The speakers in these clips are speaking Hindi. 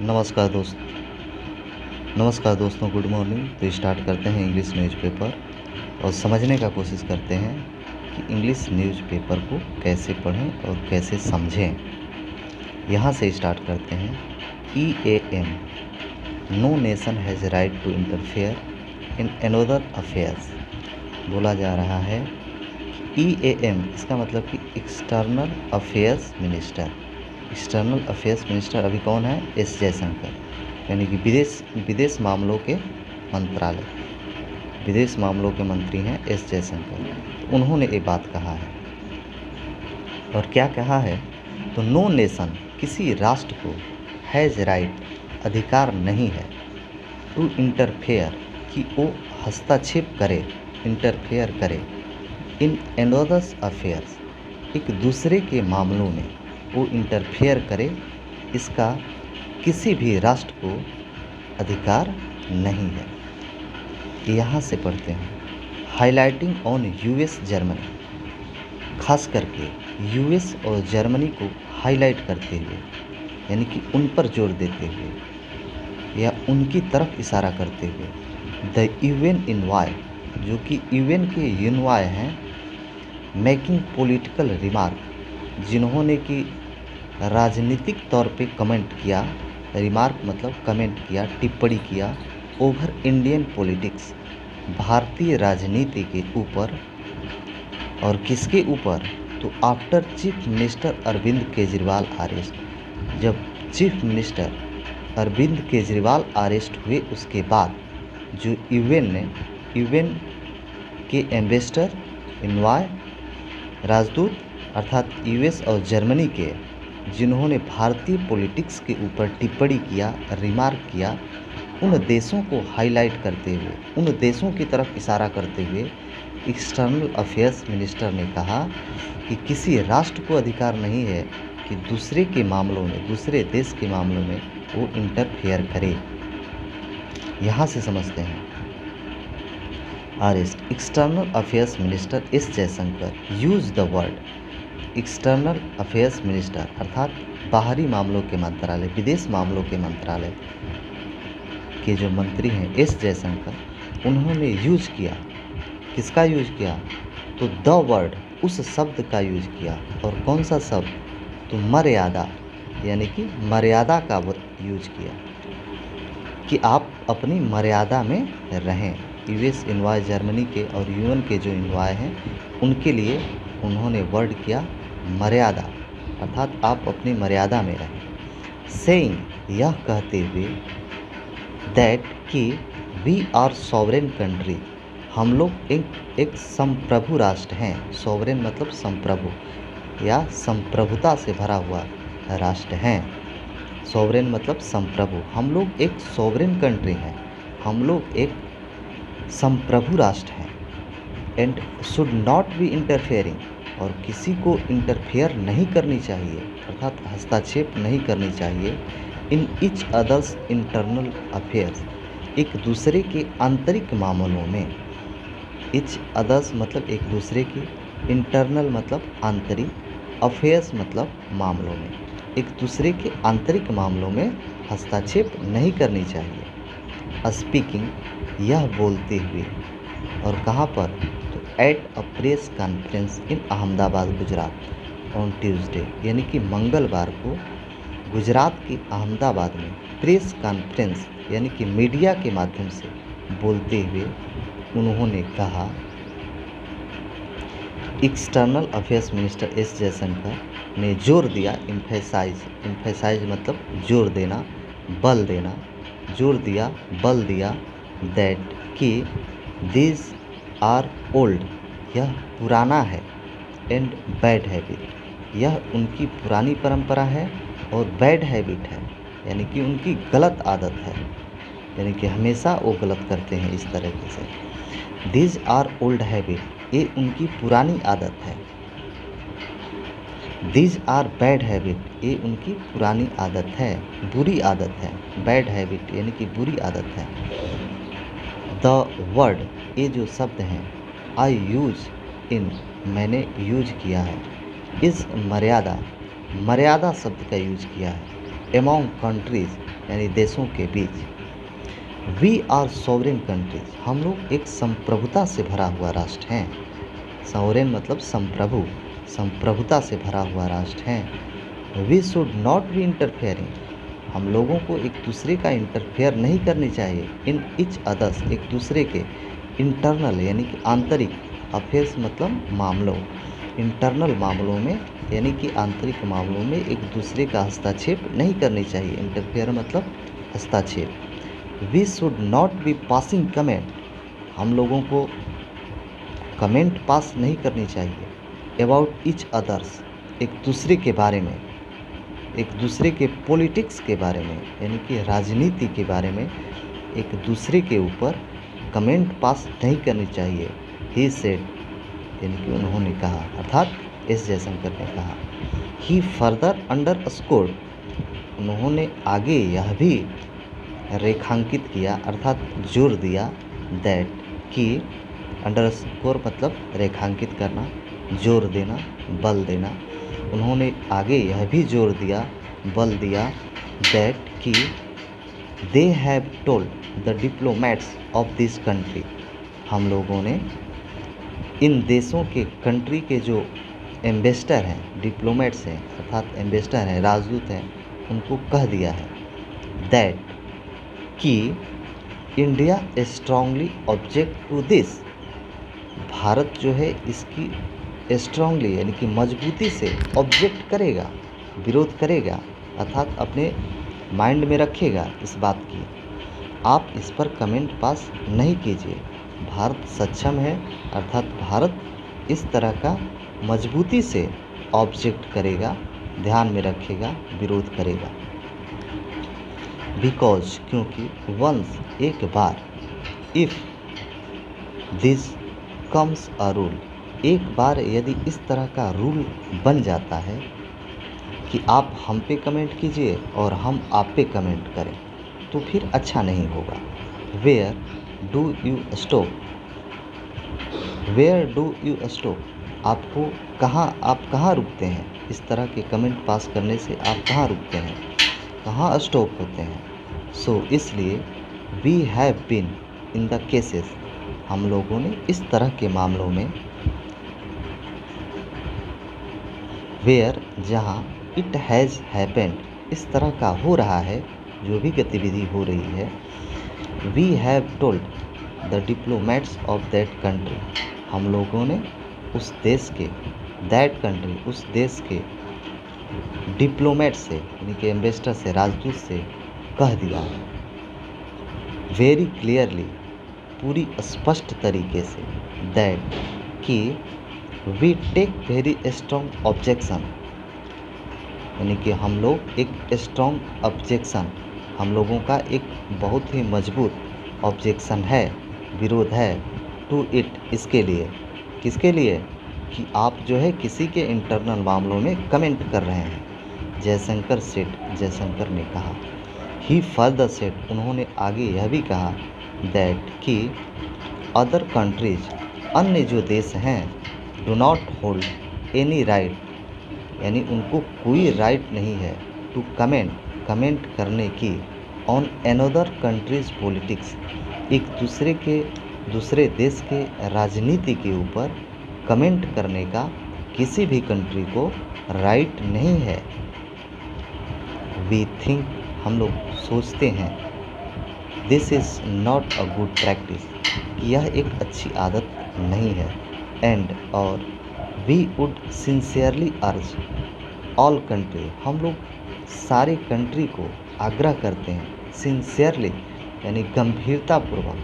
नमस्कार दोस्तों, गुड मॉर्निंग। तो स्टार्ट करते हैं इंग्लिश न्यूज़पेपर और समझने का कोशिश करते हैं कि इंग्लिश न्यूज़पेपर को कैसे पढ़ें और कैसे समझें। यहाँ से स्टार्ट करते हैं। EAM, no nation has right to interfere in another affairs. बोला जा रहा है EAM, इसका मतलब कि external affairs minister. External affairs minister अभी कौन है? एस जयशंकर, यानी कि विदेश मामलों के मंत्रालय, विदेश मामलों के मंत्री हैं एस जयशंकर। उन्होंने ये बात कहा है। और क्या कहा है? तो नो नेशन, किसी राष्ट्र को, हैज़ राइट, अधिकार नहीं है, टू इंटरफेयर, कि वो हस्तक्षेप करे, इंटरफेयर करे, इन अनदर्स अफेयर्स, एक दूसरे के मामलों में वो इंटरफेयर करे, इसका किसी भी राष्ट्र को अधिकार नहीं है। यहाँ से पढ़ते हैं। हाईलाइटिंग ऑन यूएस जर्मनी, खास करके यूएस और जर्मनी को हाईलाइट करते हुए, यानी कि उन पर जोर देते हुए या उनकी तरफ इशारा करते हुए, द यूएन इनवॉय, जो कि यूएन के यूनवाय हैं, मेकिंग पॉलिटिकल रिमार्क, जिन्होंने कि राजनीतिक तौर पे कमेंट किया, रिमार्क मतलब कमेंट किया, टिप्पणी किया, ओवर इंडियन पॉलिटिक्स, भारतीय राजनीति के ऊपर। और किसके ऊपर? तो after chief minister Arvind Kejriwal arrest, जब chief minister Arvind Kejriwal arrest हुए उसके बाद जो यूएन के एम्बेसडर, इनवॉय, राजदूत अर्थात यूएस और जर्मनी के, जिन्होंने भारतीय पॉलिटिक्स के ऊपर टिप्पणी किया, रिमार्क किया, उन देशों को हाईलाइट करते हुए, उन देशों की तरफ इशारा करते हुए एक्सटर्नल अफेयर्स मिनिस्टर ने कहा कि किसी राष्ट्र को अधिकार नहीं है कि दूसरे के मामलों में, दूसरे देश के मामलों में वो इंटरफेयर करे। यहाँ से समझते हैं। Arrest, external affairs minister S Jaishankar use the word, external affairs minister अर्थात बाहरी मामलों के मंत्रालय, विदेश मामलों के मंत्रालय के जो मंत्री हैं एस जयशंकर, उन्होंने यूज किया, किसका यूज किया? तो द वर्ड, उस शब्द का यूज किया। और कौन सा शब्द? तो मर्यादा, यानी कि मर्यादा का यूज किया कि आप अपनी मर्यादा में रहें। यूएस इनवॉय जर्मनी के और यूएन के जो इनवॉय हैं उनके लिए उन्होंने वर्ड किया मर्यादा, अर्थात आप अपनी मर्यादा में रहें। सेइंग, यह कहते हुए, दैट कि वी आर सॉवरेन कंट्री, हम लोग एक संप्रभु राष्ट्र हैं। सॉवरेन मतलब संप्रभु या संप्रभुता से भरा हुआ राष्ट्र हैं। सॉवरेन मतलब संप्रभु, हम लोग एक सॉवरेन कंट्री हैं, हम लोग एक संप्रभु राष्ट्र हैं। And should not be interfering, और किसी को इंटरफेयर नहीं करनी चाहिए, अर्थात हस्तक्षेप नहीं करनी चाहिए, in each others internal affairs, एक दूसरे के आंतरिक मामलों में। ईच अदर्स मतलब एक दूसरे के, इंटरनल मतलब आंतरिक, अफेयर्स मतलब मामलों में, एक दूसरे के आंतरिक मामलों में हस्तक्षेप नहीं करनी चाहिए। स्पीकिंग, यह बोलते हुए, और कहाँ पर? तो at a press conference in Ahmedabad Gujarat on Tuesday, यानी कि मंगलवार को गुजरात के अहमदाबाद में प्रेस कॉन्फ्रेंस यानी कि मीडिया के माध्यम से बोलते हुए उन्होंने कहा, external affairs minister S Jaishankar ने जोर दिया, एम्फेसाइज मतलब जोर देना, बल देना, जोर दिया, बल दिया, दैट कि दिस आर ओल्ड, यह पुराना है, एंड बैड हैबिट, यह उनकी पुरानी परंपरा है और बैड हैबिट है, यानी कि उनकी गलत आदत है, यानी कि हमेशा वो गलत करते हैं इस तरीके से। दिस आर ओल्ड हैबिट, ये उनकी पुरानी आदत है। दिस आर बैड हैबिट, ये उनकी पुरानी आदत है, बुरी आदत है। बैड हैबिट यानी कि बुरी आदत है। द वर्ड, ये जो शब्द हैं, आई यूज इन, मैंने यूज किया है, इस मर्यादा, मर्यादा शब्द का यूज किया है, एमॉन्ग कंट्रीज, यानी देशों के बीच। वी आर सॉवरेन कंट्रीज, हम लोग एक संप्रभुता से भरा हुआ राष्ट्र हैं। सॉवरेन मतलब संप्रभु, संप्रभुता से भरा हुआ राष्ट्र हैं। We should not be interfering, हम लोगों को एक दूसरे का इंटरफेयर नहीं करनी चाहिए। इन इच अदर्स, एक दूसरे के इंटरनल यानी कि आंतरिक, अफेयर्स मतलब मामलों, इंटरनल मामलों में यानी कि आंतरिक मामलों में एक दूसरे का हस्तक्षेप नहीं करनी चाहिए। इंटरफेयर मतलब हस्तक्षेप। We should not be passing comment, हम लोगों को कमेंट पास नहीं करनी चाहिए। अबाउट ईच अदर्स, एक दूसरे के बारे में, एक दूसरे के पॉलिटिक्स के बारे में यानी कि राजनीति के बारे में एक दूसरे के ऊपर कमेंट पास नहीं करनी चाहिए। ही सेड, यानी कि उन्होंने कहा, अर्थात एस जयशंकर ने कहा। ही फर्दर अंडरस्कोर्ड, उन्होंने आगे यह भी रेखांकित किया अर्थात जोर दिया, दैट कि, अंडरस्कोर मतलब रेखांकित करना, जोर देना, बल देना। उन्होंने आगे यह भी जोर दिया, बल दिया, दैट कि they have told the diplomats of this country, हम लोगों ने इन देशों के कंट्री के जो एम्बेसडर हैं, डिप्लोमेट्स हैं अर्थात एम्बेसडर हैं, राजदूत हैं, उनको कह दिया है, दैट कि India strongly object to this, Bharat जो है इसकी स्ट्रांगली यानी कि मजबूती से ऑब्जेक्ट करेगा, विरोध करेगा अर्थात अपने माइंड में रखेगा इस बात की। आप इस पर कमेंट पास नहीं कीजिए। भारत सक्षम है अर्थात भारत इस तरह का मजबूती से ऑब्जेक्ट करेगा, ध्यान में रखेगा, विरोध करेगा। बिकॉज, क्योंकि, वंस, एक बार, if this comes a rule, एक बार यदि इस तरह का रूल बन जाता है कि आप हम पे कमेंट कीजिए और हम आप पे कमेंट करें, तो फिर अच्छा नहीं होगा। Where do you stop, where do you stop, आपको आप कहाँ रुकते हैं, इस तरह के कमेंट पास करने से आप कहाँ रुकते हैं, कहाँ स्टॉप होते हैं। सो इसलिए we have been in the cases, हम लोगों ने इस तरह के मामलों में, वेयर, जहाँ, इट हैज़ हैपेंड, इस तरह का हो रहा है, जो भी गतिविधि हो रही है, we have told the diplomats of that country, हम लोगों ने उस देश के, दैट कंट्री, उस देश के डिप्लोमेट से यानी कि एम्बेसडर से, राजदूत से कह दिया है, वेरी क्लियरली, पूरी स्पष्ट तरीके से, दैट कि we take very strong objection, यानी कि हम लोग एक स्ट्रॉन्ग ऑब्जेक्शन, हम लोगों का एक बहुत ही मजबूत ऑब्जेक्शन है, विरोध है, टू इट, इसके लिए, किसके लिए, कि आप जो है किसी के इंटरनल मामलों में कमेंट कर रहे हैं। जयशंकर सेठ, जयशंकर ने कहा। ही फर्दर सेठ, उन्होंने आगे यह भी कहा, दैट कि अदर कंट्रीज, अन्य जो देश हैं, do not hold any right, यानी उनको कोई राइट नहीं है, टू कमेंट, कमेंट करने की, ऑन अनदर कंट्रीज पॉलिटिक्स, एक दूसरे देश के राजनीति के ऊपर कमेंट करने का किसी भी कंट्री को राइट नहीं है। वी थिंक, हम लोग सोचते हैं, this is not a good practice, यह एक अच्छी आदत नहीं है। एंड, और, we would sincerely urge all country, हम लोग सारे कंट्री को आग्रह करते हैं, सिंसियरली यानी गंभीरतापूर्वक,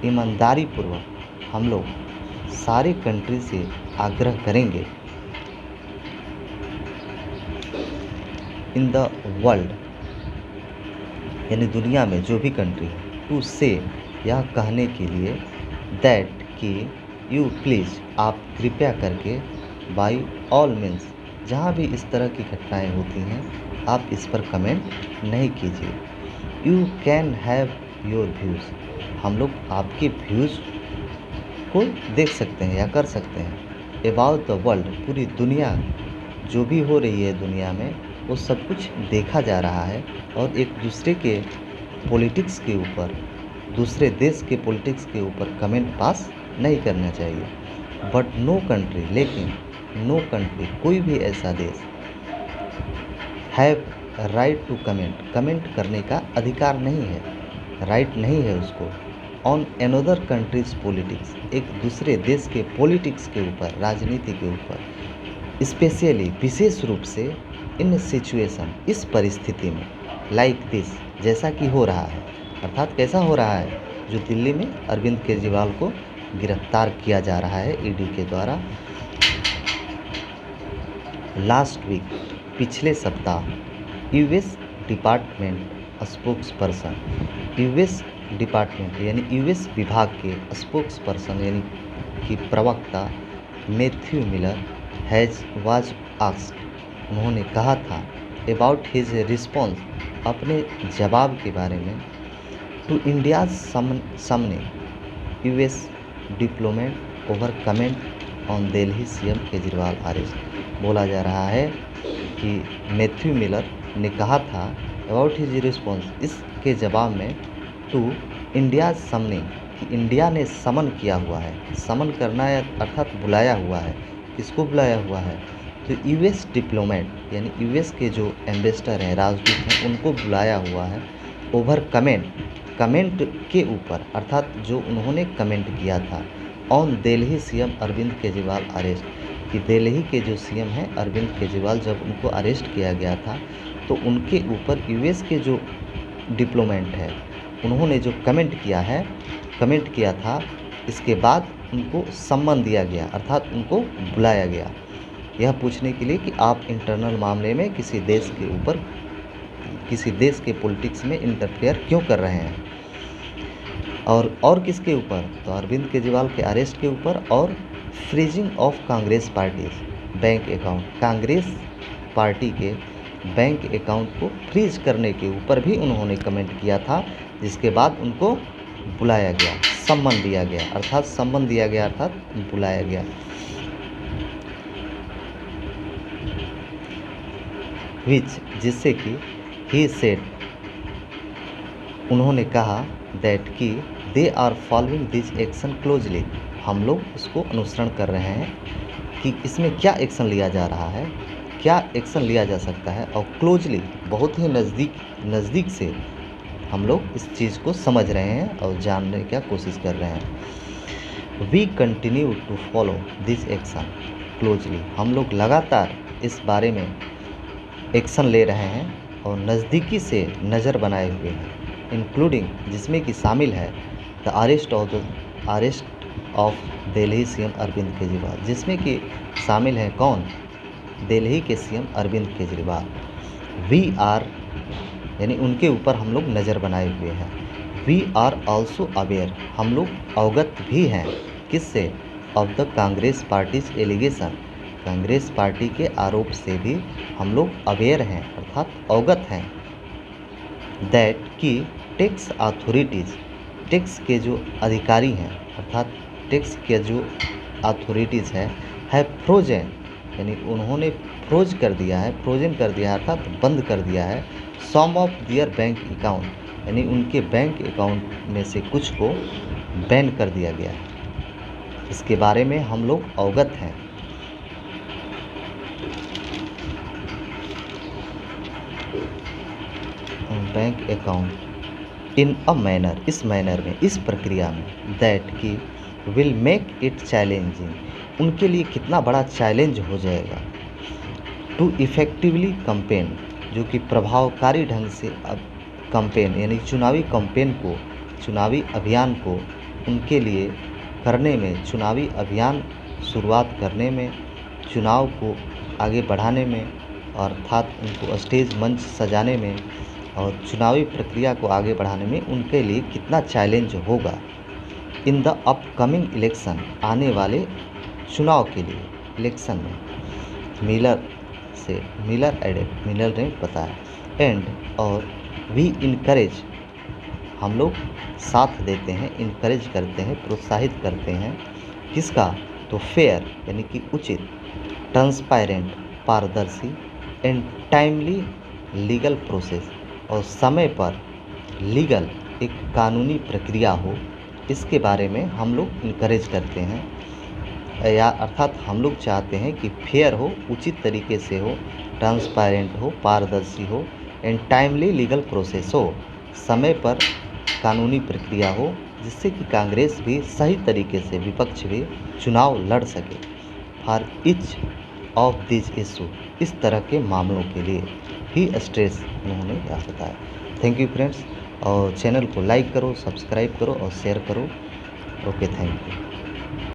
ईमानदारीपूर्वक, हम लोग सारे कंट्री से आग्रह करेंगे, इन द वर्ल्ड, यानी दुनिया में जो भी कंट्री है, टू से, यह कहने के लिए, दैट कि यू प्लीज़, आप कृपया करके, बाई ऑल मीन्स, जहाँ भी इस तरह की घटनाएं होती हैं, आप इस पर कमेंट नहीं कीजिए। You can have your views, हम लोग आपके व्यूज़ को देख सकते हैं या कर सकते हैं, अबाउट द वर्ल्ड, पूरी दुनिया, जो भी हो रही है दुनिया में, वो सब कुछ देखा जा रहा है और एक दूसरे के पॉलिटिक्स के ऊपर, दूसरे देश के पॉलिटिक्स के ऊपर कमेंट पास नहीं करना चाहिए। बट नो कंट्री, लेकिन नो कंट्री, कोई भी ऐसा देश have right to comment, comment करने का अधिकार नहीं है, राइट नहीं है उसको, ऑन अनदर कंट्रीज पॉलिटिक्स, एक दूसरे देश के पॉलिटिक्स के ऊपर, राजनीति के ऊपर, स्पेशली विशेष रूप से इन सिचुएशन, इस परिस्थिति में, लाइक दिस, जैसा कि हो रहा है। अर्थात कैसा हो रहा है, जो दिल्ली में अरविंद केजरीवाल को गिरफ्तार किया जा रहा है ईडी के द्वारा। लास्ट वीक, पिछले सप्ताह, US department spokes person, US department यानी यूएस विभाग के स्पोक्स पर्सन यानी कि प्रवक्ता Matthew Miller has was asked, उन्होंने कहा था अबाउट हिज रिस्पॉन्स, अपने जवाब के बारे में, टू इंडियाज सामने US diplomat over comment on Delhi CM Kejriwal arrest. बोला जा रहा है कि मैथ्यू मिलर ने कहा था अबाउट हिज रिस्पॉन्स, इसके जवाब में, टू इंडिया सामने, कि इंडिया ने समन किया हुआ है, समन करना है अर्थात बुलाया हुआ है, किसको बुलाया हुआ है, तो यूएस डिप्लोमेट यानी यूएस के जो एम्बेसडर हैं, राजदूत हैं, उनको बुलाया हुआ है ओवर कमेंट, कमेंट के ऊपर, अर्थात जो उन्होंने कमेंट किया था on Delhi CM Arvind Kejriwal arrest, कि दिल्ली के जो सीएम हैं अरविंद केजरीवाल, जब उनको अरेस्ट किया गया था तो उनके ऊपर यूएस के जो डिप्लोमेट है उन्होंने जो कमेंट किया था, इसके बाद उनको सम्मन दिया गया, अर्थात उनको बुलाया गया, यह पूछने के लिए कि आप इंटरनल मामले में किसी देश के ऊपर, किसी देश के पॉलिटिक्स में इंटरफेयर क्यों कर रहे हैं। और किसके ऊपर, तो अरविंद केजरीवाल के अरेस्ट के ऊपर, और freezing of Congress parties bank account, Congress party के बैंक अकाउंट को फ्रीज करने के ऊपर भी उन्होंने कमेंट किया था, जिसके बाद उनको बुलाया गया, सम्मन दिया गया, अर्थात बुलाया गया। विच, जिससे कि ही सेड, उन्होंने कहा दैट कि they are following this action closely, हम लोग इसको अनुसरण कर रहे हैं कि इसमें क्या एक्शन लिया जा रहा है, क्या एक्शन लिया जा सकता है, और क्लोजली, बहुत ही नज़दीक से हम लोग इस चीज़ को समझ रहे हैं और जानने की कोशिश कर रहे हैं। We continue to follow this action closely, हम लोग लगातार इस बारे में एक्शन ले रहे हैं और नज़दीकी से नज़र बनाए हुए हैं, इंक्लूडिंग, जिसमें कि शामिल है the arrest of Delhi CM Arvind Kejriwal, जिसमें कि शामिल है कौन, दिल्ली के CM Arvind Kejriwal. We are, यानी उनके ऊपर हम लोग नज़र बनाए हुए हैं। वी आर ऑल्सो अवेयर, हम लोग अवगत भी हैं, किससे, of the Congress parties allegation, Congress party के आरोप से भी हम लोग अवेयर हैं, अर्थात अवगत हैं। दैट कि टैक्स अथॉरिटीज़, टैक्स के जो अधिकारी हैं, अर्थात टैक्स के जो अथॉरिटीज़ हैं, है फ्रोजन, यानी उन्होंने फ्रोजन कर दिया है, अर्थात बंद कर दिया है, सम ऑफ दियर बैंक अकाउंट, यानी उनके बैंक अकाउंट में से कुछ को बैन कर दिया गया है। इसके बारे में हम लोग अवगत हैं। Bank account in a manner, इस मैनर में, इस प्रक्रिया में, दैट की विल मेक इट चैलेंजिंग, उनके लिए कितना बड़ा चैलेंज हो जाएगा, टू इफ़ेक्टिवली कंपेन, जो कि प्रभावकारी ढंग से अब कंपेन यानी चुनावी कंपेन को, चुनावी अभियान को उनके लिए करने में, चुनावी अभियान शुरुआत करने में, चुनाव को आगे बढ़ाने में, अर्थात उनको स्टेज मंच सजाने में और चुनावी प्रक्रिया को आगे बढ़ाने में उनके लिए कितना चैलेंज होगा। इन द अपकमिंग इलेक्शन, आने वाले चुनाव के लिए, इलेक्शन में, मिलर ने बताया। एंड, और वी इनकरेज, हम लोग साथ देते हैं, इनकरेज करते हैं, प्रोत्साहित करते हैं, किसका, तो फेयर यानी कि उचित, ट्रांसपेरेंट पारदर्शी, एंड टाइमली लीगल प्रोसेस, और समय पर लीगल एक कानूनी प्रक्रिया हो, इसके बारे में हम लोग इनकरेज करते हैं। या अर्थात हम लोग चाहते हैं कि फेयर हो, उचित तरीके से हो, ट्रांसपेरेंट हो, पारदर्शी हो, एंड टाइमली लीगल प्रोसेस हो, समय पर कानूनी प्रक्रिया हो, जिससे कि कांग्रेस भी सही तरीके से, विपक्ष भी चुनाव लड़ सके for each of this issue. इस तरह के मामलों के लिए ही स्ट्रेस उन्होंने यहाँ बताया। थैंक यू फ्रेंड्स, और चैनल को लाइक करो, सब्सक्राइब करो और शेयर करो। Okay, thank you.